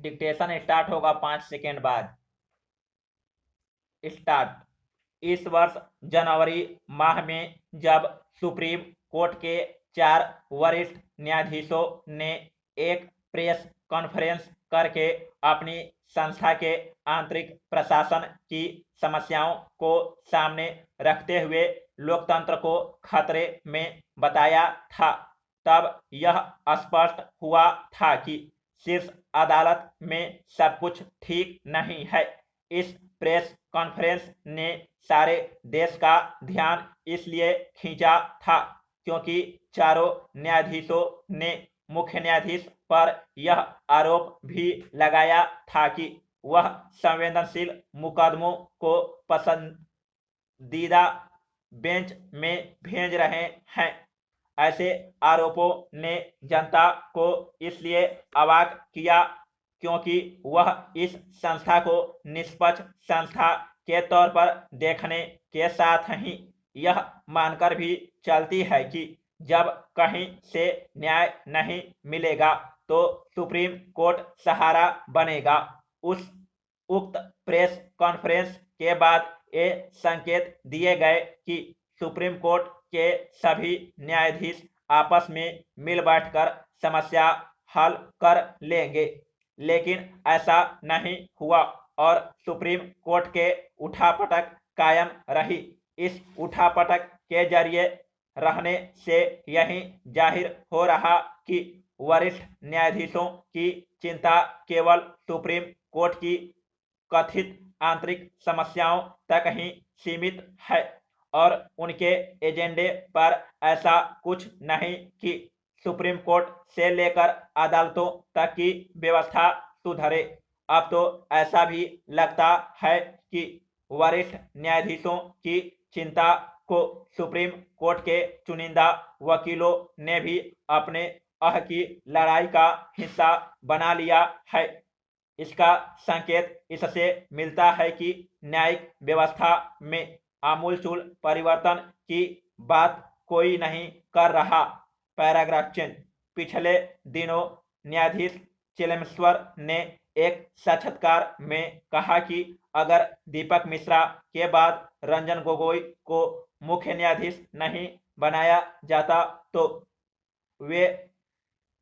Dictation start होगा 5 second बाद। Start. इस वर्ष जनवरी माह में जब सुप्रीम कोर्ट के 4 वरिष्ठ न्यायाधीशों ने एक प्रेस कॉन्फ्रेंस करके अपनी संस्था के आंतरिक प्रशासन की समस्याओं को सामने रखते हुए लोकतंत्र को खतरे में बताया था, तब यह स्पष्ट हुआ था कि शीर्ष अदालत में सब कुछ ठीक नहीं है। इस प्रेस कॉन्फ्रेंस ने सारे देश का ध्यान इसलिए खींचा था क्योंकि चारों न्यायाधीशों ने मुख्य न्यायाधीश पर यह आरोप भी लगाया था कि वह संवेदनशील मुकदमों को पसंदीदा बेंच में भेज रहे हैं। ऐसे आरोपों ने जनता को इसलिए अवाक किया क्योंकि वह इस संस्था को निष्पक्ष संस्था के तौर पर देखने के साथ ही यह मानकर भी चलती है कि जब कहीं से न्याय नहीं मिलेगा तो सुप्रीम कोर्ट सहारा बनेगा। उक्त प्रेस कॉन्फ्रेंस के बाद ये संकेत दिए गए कि सुप्रीम कोर्ट के सभी न्यायाधीश आपस में मिल बैठकर समस्या हल कर लेंगे, लेकिन ऐसा नहीं हुआ और सुप्रीम कोर्ट के उठापटक कायम रही। इस उठापटक के जरिए रहने से यही जाहिर हो रहा कि वरिष्ठ न्यायाधीशों की चिंता केवल सुप्रीम कोर्ट की कथित आंतरिक समस्याओं तक ही सीमित है और उनके एजेंडे पर ऐसा कुछ नहीं कि सुप्रीम कोर्ट से लेकर अदालतों तक की व्यवस्था सुधरे। अब तो ऐसा भी लगता है कि वरिष्ठ न्यायाधीशों की चिंता को सुप्रीम कोर्ट के चुनिंदा वकीलों ने भी अपने अह की लड़ाई का हिस्सा बना लिया है। इसका संकेत इससे मिलता है कि न्यायिक व्यवस्था में आमूलचूल परिवर्तन की बात कोई नहीं कर रहा। Paragraph change. पिछले दिनों न्यायाधीश चेलेश्वर ने एक साक्षात्कार में कहा कि अगर दीपक मिश्रा के बाद रंजन गोगोई को मुख्य न्यायाधीश नहीं बनाया जाता तो वे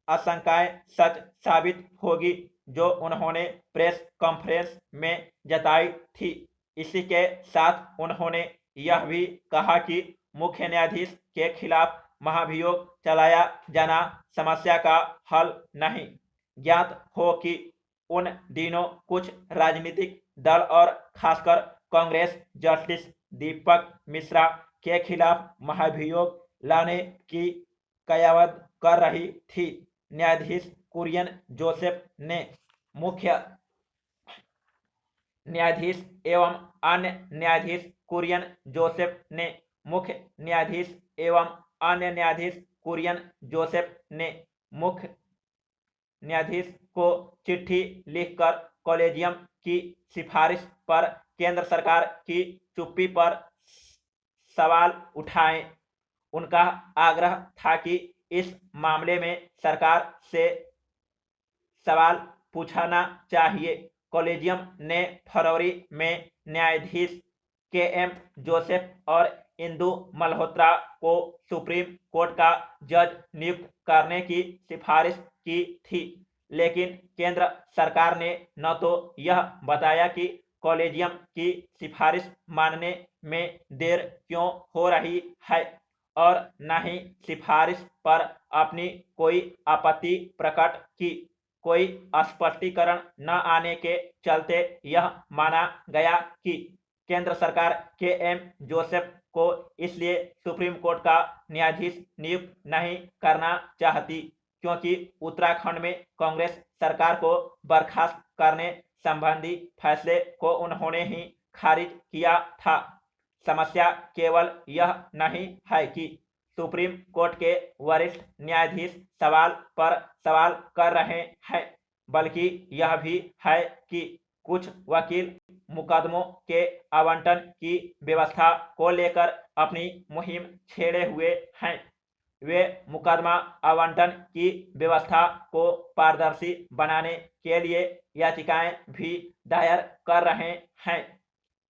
आशंकाएं सच साबित होगी जो उन्होंने प्रेस कॉन्फ्रेंस में जताई थी। इसी के साथ उन्होंने यह भी कहा कि मुख्य न्यायाधीश के खिलाफ महाभियोग चलाया जाना समस्या का हल नहीं। ज्ञात हो कि उन दिनों कुछ राजनीतिक दल और खासकर कांग्रेस जस्टिस दीपक मिश्रा के खिलाफ महाभियोग लाने की कयावत कर रही थी। न्यायाधीश कुरियन जोसेफ ने मुख्य न्यायाधीश एवं अन्य न्यायाधीश कुरियन जोसेफ ने मुख्य न्यायाधीश एवं अन्य न्यायाधीश कुरियन जोसेफ ने मुख्य न्यायाधीश को चिट्ठी लिखकर कॉलेजियम की सिफारिश पर केंद्र सरकार की चुप्पी पर सवाल उठाए। उनका आग्रह था कि इस मामले में सरकार से सवाल पूछना चाहिए। कॉलेजियम ने फरवरी में न्यायाधीश के एम जोसेफ और इंदु मल्होत्रा को सुप्रीम कोर्ट का जज नियुक्त करने की सिफारिश की थी, लेकिन केंद्र सरकार ने न तो यह बताया कि कॉलेजियम की सिफारिश मानने में देर क्यों हो रही है और न ही सिफारिश पर अपनी कोई आपत्ति प्रकट की। कोई स्पष्टीकरण न आने के चलते यह माना गया कि केंद्र सरकार के एम जोसेफ को इसलिए सुप्रीम कोर्ट का न्यायाधीश नियुक्त नहीं करना चाहती क्योंकि उत्तराखंड में कांग्रेस सरकार को बर्खास्त करने संबंधी फैसले को उन्होंने ही खारिज किया था। समस्या केवल यह नहीं है कि सुप्रीम कोर्ट के वरिष्ठ न्यायाधीश सवाल पर सवाल कर रहे हैं, बल्कि यह भी है कि कुछ वकील मुकदमों के आवंटन की व्यवस्था को लेकर अपनी मुहिम छेड़े हुए हैं। वे मुकदमा आवंटन की व्यवस्था को पारदर्शी बनाने के लिए याचिकाएं भी दायर कर रहे हैं।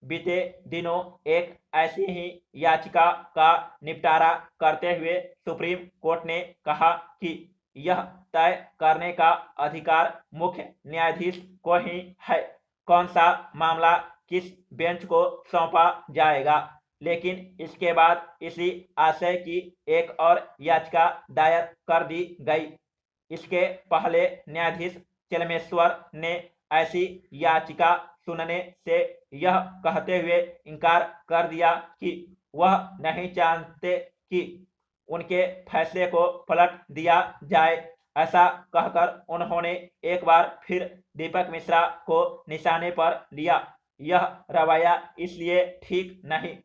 बीते दिनों एक ऐसी ही याचिका का निपटारा करते हुए सुप्रीम कोर्ट ने कहा कि यह तय करने का अधिकार मुख्य न्यायाधीश को ही है कौन सा मामला किस बेंच को सौंपा जाएगा, लेकिन इसके बाद इसी आशय की एक और याचिका दायर कर दी गई। इसके पहले न्यायाधीश चलमेश्वर ने ऐसी याचिका सुनने से यह कहते हुए इनकार कर दिया कि वह नहीं चाहते कि उनके फैसले को पलट दिया जाए। ऐसा कहकर उन्होंने एक बार फिर दीपक मिश्रा को निशाने पर लिया। यह रवैया इसलिए ठीक नहीं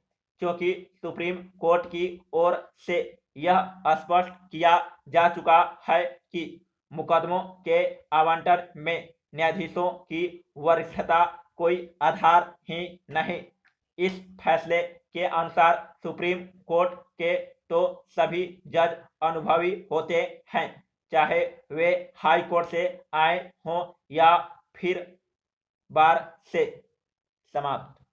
क्योंकि सुप्रीम कोर्ट की ओर से यह स्पष्ट किया जा चुका है कि मुकदमों के आवंटन में न्यायाधीशों की वरिष्ठता कोई आधार ही नहीं। इस फैसले के अनुसार सुप्रीम कोर्ट के तो सभी जज अनुभवी होते हैं, चाहे वे हाई कोर्ट से आए हों या फिर बार से। समाप्त।